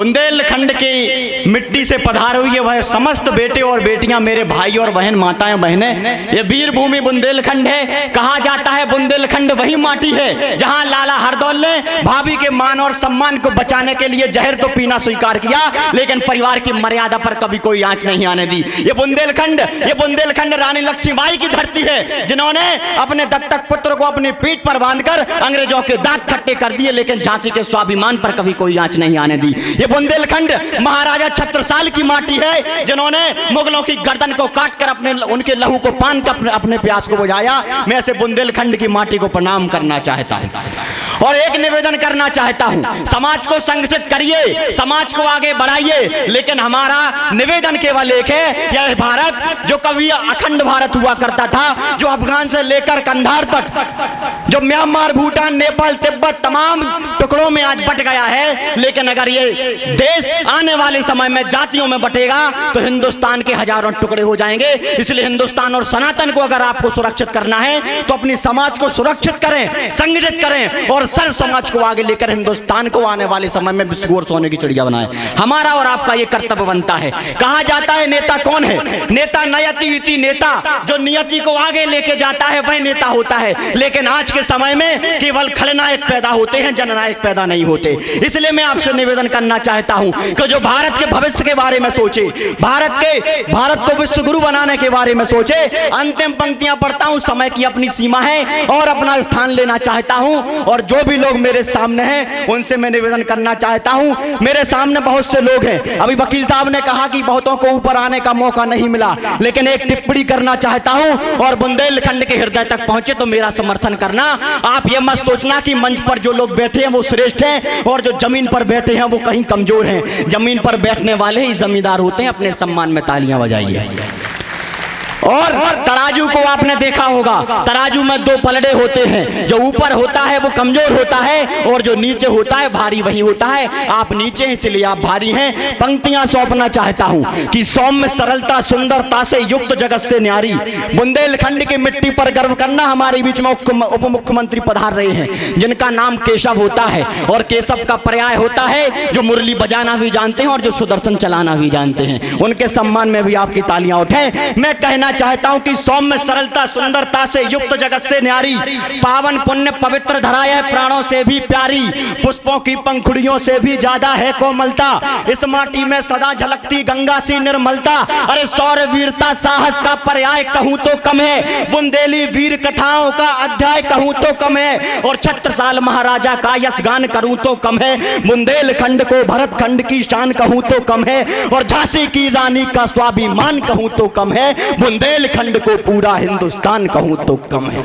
बुंदेलखंड की मिट्टी से पधार हुई है वह समस्त बेटे और बेटियां, मेरे भाई और बहन, माताएं बहनें, ये वीर भूमि बुंदेलखंड है। कहा जाता है बुंदेलखंड वही माटी है जहां लाला हरदौल ने भाभी के मान और सम्मान को बचाने के लिए जहर तो पीना स्वीकार किया, लेकिन परिवार की मर्यादा पर कभी कोई आंच नहीं आने दी। ये बुंदेलखंड रानी लक्ष्मीबाई की धरती है, जिन्होंने अपने दत्तक पुत्र को अपनी पीठ पर बांधकर अंग्रेजों के दांत खट्टे कर दिए, लेकिन झांसी के स्वाभिमान पर कभी कोई आंच नहीं आने दी। ये बुंदेलखंड महाराजा छत्रसाल की माटी है, जिन्होंने मुगलों की गर्दन को काटकर उनके लहू को पान कर अपने प्यास को बुझाया। मैं ऐसे बुंदेलखंड की माटी को प्रणाम करना चाहता हूं और एक निवेदन करना चाहता हूं, समाज को संगठित करिए, समाज को आगे बढ़ाइए, लेकिन हमारा निवेदन केवल एक है, यह भारत जो कभी अखंड भारत हुआ करता था, जो अफगान से लेकर कंधार तक, जो म्यांमार, भूटान, नेपाल, तिब्बत तमाम टुकड़ों में आज बट गया है, लेकिन अगर ये देश आने वाले समय में जातियों में बटेगा तो हिंदुस्तान के हजारों टुकड़े हो जाएंगे। इसलिए हिंदुस्तान और सनातन को अगर आपको सुरक्षित करना है तो अपनी समाज को सुरक्षित करें, संगठित करें और सर्व समाज को आगे लेकर हिंदुस्तान को आने वाले समय में विश्व सोने की चिड़िया बनाए। हमारा और आपका ये कर्तव्य बनता है। कहा जाता है नेता कौन है? नेता नयति इति नेता, जो नियति को आगे लेके जाता है वह नेता होता है। लेकिन आज के समय में केवल खलनायक पैदा होते हैं, जननायक पैदा नहीं होते। इसलिए मैं आपसे निवेदन करना चाहता हूं कि जो भारत के भविष्य के बारे में सोचे, भारत को विश्व गुरु बनाने के बारे में सोचे। अंतिम पंक्तियां पढ़ता हूं, समय की अपनी सीमा है और अपना स्थान लेना चाहता हूं। और जो भी लोग मेरे सामने हैं उनसे मैं निवेदन करना चाहता हूं, मेरे सामने बहुत से लोग हैं। अभी वकील साहब ने कहा कि बहुतों को ऊपर आने का मौका नहीं मिला, लेकिन एक टिप्पणी करना चाहता हूं और बुंदेलखंड के हृदय तक पहुंचे तो मेरा समर्थन करना। आप ये मत सोचना कि मंच पर जो लोग बैठे हैं वो श्रेष्ठ हैं और जो जमीन पर बैठे हैं वो कहीं कमजोर हैं। जमीन पर बैठने वाले ही जमींदार होते हैं। अपने सम्मान में तालियां बजाइए। और तराजू को आपने देखा होगा, तराजू में दो पलड़े होते हैं, जो ऊपर होता है वो कमजोर होता है और जो नीचे होता है भारी वही होता है। आप नीचे हैं इसलिए आप भारी हैं। पंक्तियां सौंपना चाहता हूं कि सौम्य सरलता सुंदरता से युक्त जगत से न्यारी, बुंदेलखंड की मिट्टी पर गर्व करना। हमारे बीच में उप मुख्यमंत्री पधार रहे हैं जिनका नाम केशव होता है और केशव का पर्याय होता है जो मुरली बजाना भी जानते हैं और जो सुदर्शन चलाना भी जानते हैं। उनके सम्मान में भी आपकी तालियां उठे। मैं कहना चाहता हूं कि सौम्य सरलता सुंदरता से युक्त जगत से न्यारी, पावन पुण्य पवित्र धरा है प्राणों से भी प्यारी, पुष्पों की पंखुड़ियों से भी ज्यादा है कोमलता, इस माटी में सदा झलकती गंगा सी निर्मलता। अरे शौर्य वीरता साहस का पर्याय कहूं तो कम है, बुंदेली वीर कथाओं का अध्याय कहूं तो कम है, और छत्रसाल महाराजा का यश गान करूं तो कम है, बुंदेलखंड को भरत खंड की शान कहूं तो कम है, और झांसी की रानी का स्वाभिमान कहूं तो कम है, बुंदेलखंड को पूरा हिंदुस्तान कहूं तो कम है।